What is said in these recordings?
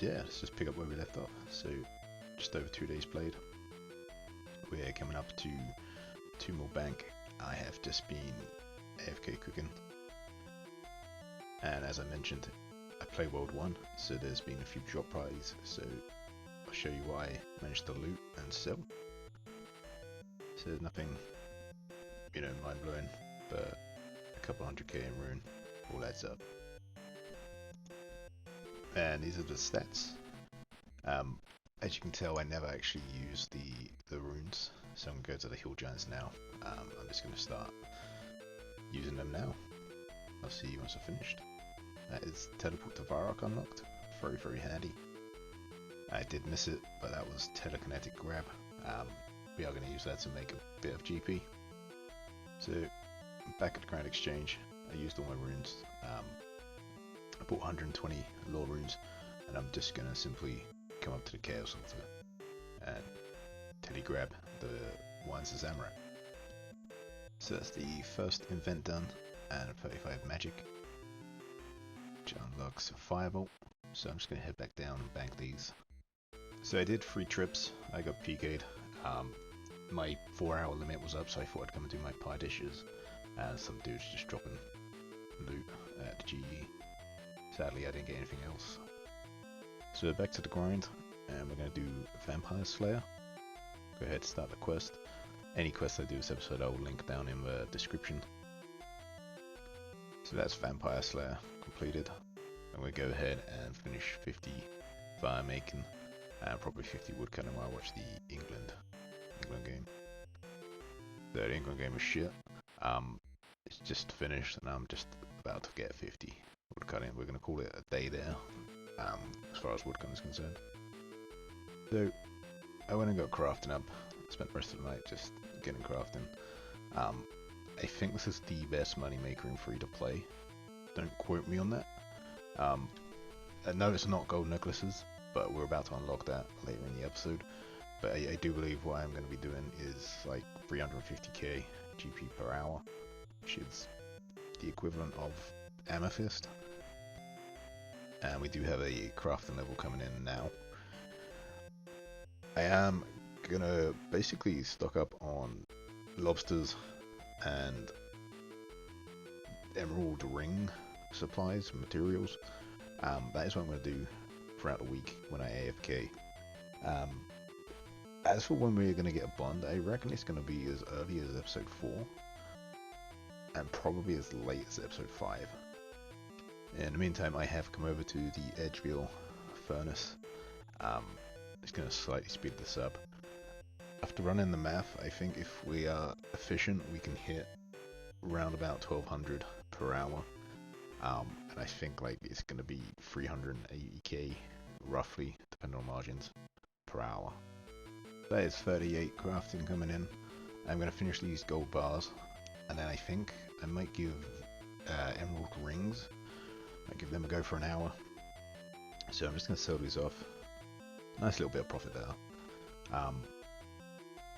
yeah, let's just pick up where we left off. So just over 2 days played. We're coming up to 2 more bank. I have just been AFK cooking, and as I mentioned, I play World 1, so there's been a few drop parties, so I'll show you what I managed to loot and sell. So there's nothing, you know, mind-blowing, but a couple 100k in Rune all adds up. And these are the stats. As you can tell, I never actually use the runes, so I'm going to go to the hill giants now. I'm just going to start using them now. I'll see you once I've finished. That is teleport to Varrock unlocked. Very, very handy. I did miss it, but that was telekinetic grab. We are going to use that to make a bit of GP. So back at the Grand Exchange, I used all my runes. I bought 120 lore runes, and I'm just going to simply come up to the Chaos Altar and telegrab the Wines of Zamorak. So that's the first event done, and 35 magic, which unlocks a Firebolt. So I'm just going to head back down and bank these. So I did 3 trips, I got PK'd. My 4-hour limit was up, so I thought I'd come and do my pie dishes, and some dudes just dropping loot at the GE. Sadly, I didn't get anything else. So back to the grind, and we're going to do Vampire Slayer. Go ahead, start the quest. Any quest I do this episode I will link down in the description. So that's Vampire Slayer completed. I'm going to go ahead and finish 50 fire making and probably 50 woodcutting while I watch the England game. The England game is shit. It's just finished and I'm just about to get 50 woodcutting. We're going to call it a day there, as far as woodcutting is concerned. So I went and got crafting up. Spent the rest of the night just getting crafting. I think this is the best money maker in free to play. Don't quote me on that. I know it's not gold necklaces, but we're about to unlock that later in the episode. But I do believe what I'm going to be doing is like 350k GP per hour, which is the equivalent of Amethyst. And we do have a crafting level coming in now. I am gonna basically stock up on lobsters and emerald ring supplies, materials. That is what I'm going to do throughout the week when I AFK. As for when we're going to get a bond, I reckon it's going to be as early as episode 4 and probably as late as episode 5. In the meantime, I have come over to the Edgeville furnace. It's going to slightly speed this up. After running the math, I think if we are efficient, we can hit around about 1200 per hour. And I think like it's going to be 380k roughly, depending on margins, per hour. That is 38 crafting coming in. I'm going to finish these gold bars, and then I think I might give emerald rings. I give them a go for an hour. So I'm just going to sell these off. Nice little bit of profit there.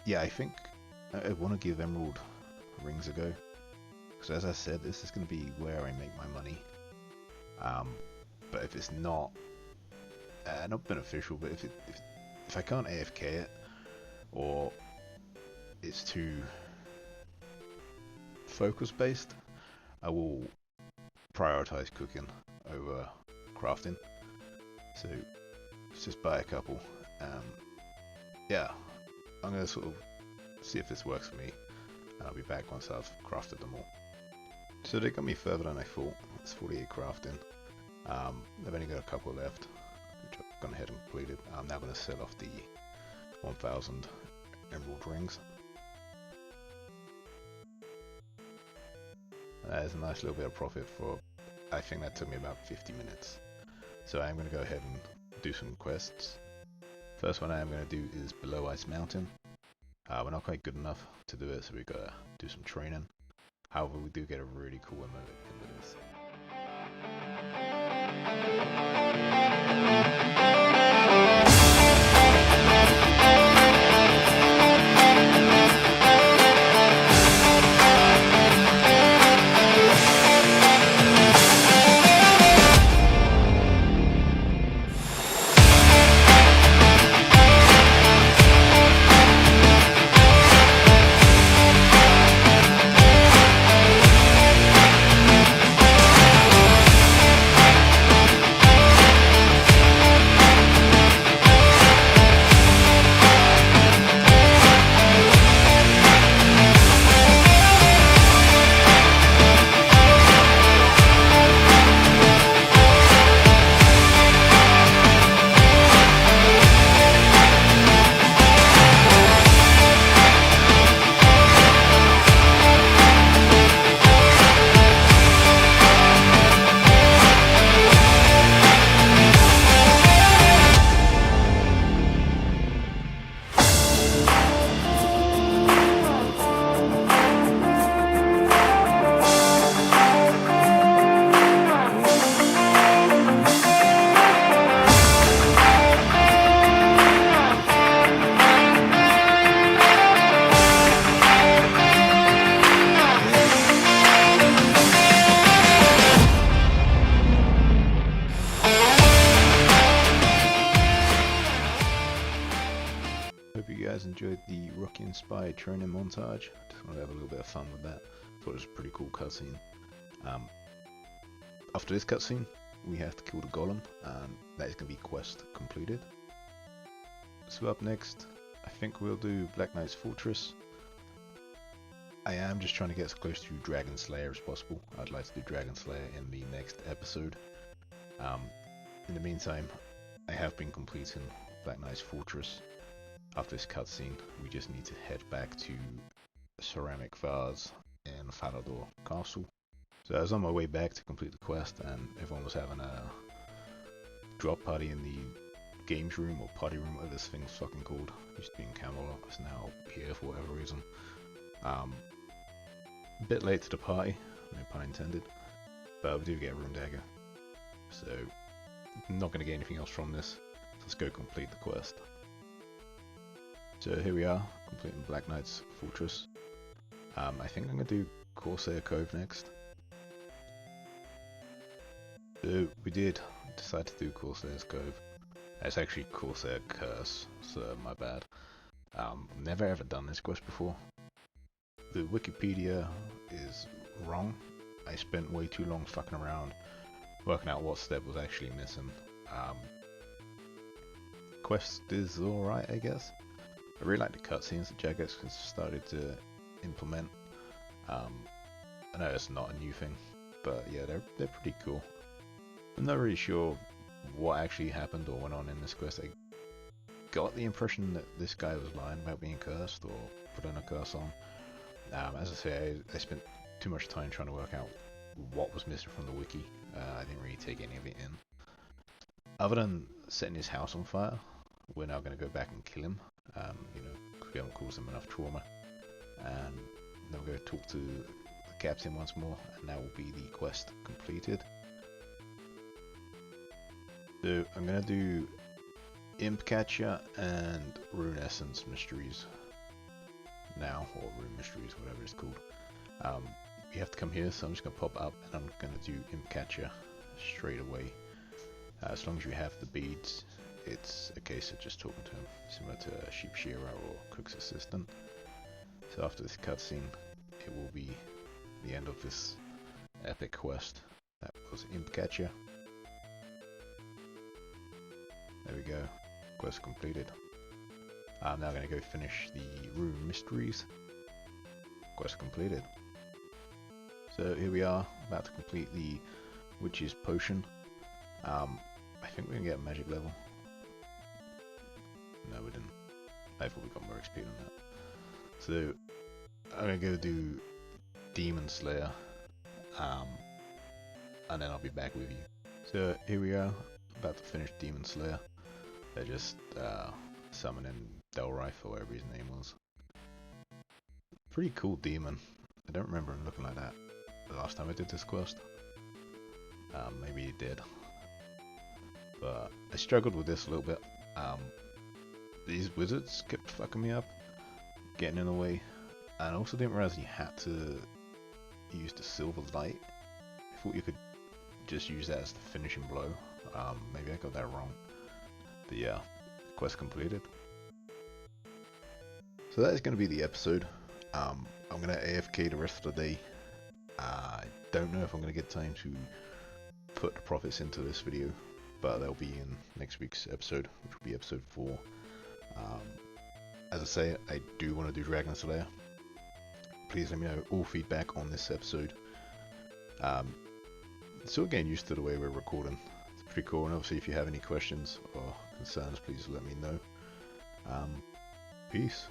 Yeah, I think I want to give emerald rings a go. So as I said, this is going to be where I make my money. But if it's not beneficial, but if I can't AFK it, or it's too focus based, I will prioritize cooking over crafting. So let's just buy a couple. Yeah, I'm gonna sort of see if this works for me, and I'll be back once I've crafted them all. So they got me further than I thought. It's 48 crafting. I've only got a couple left, which I've gone ahead and completed. I'm now going to sell off the 1000 emerald rings. That is a nice little bit of profit for, I think that took me about 50 minutes. So I'm going to go ahead and do some quests. First one I am going to do is Below Ice Mountain. We're not quite good enough to do it, so we've got to do some training. However, we do get a really cool emote into this. guys enjoyed the Rocky-inspired training montage. Just wanted to have a little bit of fun with that. Thought it was a pretty cool cutscene. After this cutscene, we have to kill the golem, and that is going to be quest completed. So up next, I think we'll do Black Knight's Fortress. I am just trying to get as close to Dragon Slayer as possible. I'd like to do Dragon Slayer in the next episode. In the meantime, I have been completing Black Knight's Fortress. After this cutscene, we just need to head back to Ceramic Vase in Falador Castle. So I was on my way back to complete the quest, and everyone was having a drop party in the games room, or party room, whatever this thing's fucking called. Used to be in Camelot, it's now here for whatever reason. A bit late to the party, no pun intended, but we do get a rune dagger. So, not going to get anything else from this. Let's go complete the quest. So here we are, completing Black Knight's Fortress. I think I'm going to do Corsair Cove next. So we did decide to do Corsair's Cove. It's actually Corsair Curse, so my bad. Never ever done this quest before. The Wikipedia is wrong. I spent way too long fucking around working out what step was actually missing. Quest is alright, I guess. I really like the cutscenes that Jagex has started to implement. I know it's not a new thing, but yeah, they're pretty cool. I'm not really sure what actually happened or went on in this quest. I got the impression that this guy was lying about being cursed or putting a curse on. As I say, I spent too much time trying to work out what was missing from the wiki. I didn't really take any of it in. Other than setting his house on fire, we're now going to go back and kill him. You know, because we haven't caused him enough trauma. And then we're going to talk to the captain once more, and that will be the quest completed. So I'm going to do Imp Catcher and Rune Essence Mysteries now, or Rune Mysteries, whatever it's called. You have to come here, so I'm just going to pop up and I'm going to do Imp Catcher straight away. As long as you have the beads, it's a case of just talking to him, similar to a Sheep Shearer or Cook's Assistant. So after this cutscene, it will be the end of this epic quest. That was Imp Catcher. There we go, quest completed. I'm now going to go finish the Rune Mysteries. Quest completed. So here we are, about to complete the Witch's Potion. I think we're going to get a magic level. No, we didn't. I thought we got more XP on that. So I'm going to go do Demon Slayer, and then I'll be back with you. So here we are, about to finish Demon Slayer. They're just summoning Delrife, or whatever his name was. Pretty cool demon. I don't remember him looking like that the last time I did this quest. Maybe he did. But I struggled with this a little bit. These wizards kept fucking me up, getting in the way. And I also didn't realize you had to use the silver light. I thought you could just use that as the finishing blow. Maybe I got that wrong. But yeah, quest completed. So that is going to be the episode. I'm going to AFK the rest of the day. I don't know if I'm going to get time to put the profits into this video, but they'll be in next week's episode, which will be episode 4. As I say, I do want to do Dragon Slayer. Please let me know all feedback on this episode. Still getting used to the way we're recording. It's pretty cool, and obviously if you have any questions or concerns, please let me know. Peace.